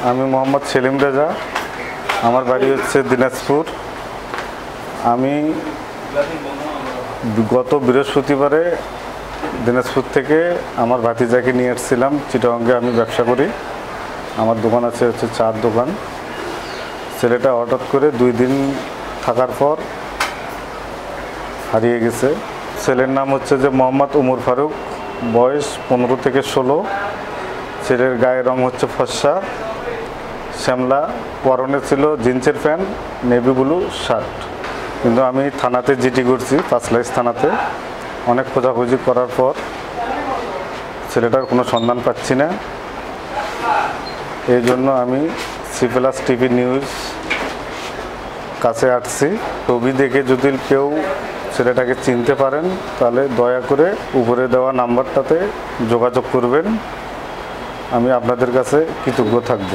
আমি মোহাম্মদ সেলিম রেজা, আমার বাড়ি হচ্ছে দিনাজপুর। আমি গত বৃহস্পতিবারে দিনাজপুর থেকে আমার ভাতিজাকে নিয়ে এসেছিলাম চিটাগাঙ্গে। আমি ব্যবসা করি, আমার দোকান আছে হচ্ছে চার দোকান। ছেলেটা হঠাৎ করে 2 দিন থাকার পর হারিয়ে গেছে। ছেলের নাম হচ্ছে যে মোহাম্মদ উমর ফারুক, বয়স 15 থেকে 16। ছেলের গায়ের রং হচ্ছে ফর্সা, শ্যামলা, পরনে ছিল জিন্সের প্যান্ট, নেভি ব্লু শার্ট। কিন্তু আমি থানাতে জিডি করছি, পাঁচলাইশ থানাতে। অনেক খোঁজাখুঁজি করার পর ছেলেটার কোনো সন্ধান পাচ্ছি না। এই জন্য আমি C+ টিভি নিউজ কাছে আসছি। ছবি দেখে যদি কেউ ছেলেটাকে চিনতে পারেন তাহলে দয়া করে উপরে দেওয়া নাম্বারটাতে যোগাযোগ করবেন। আমি আপনাদের কাছে কৃতজ্ঞ থাকব।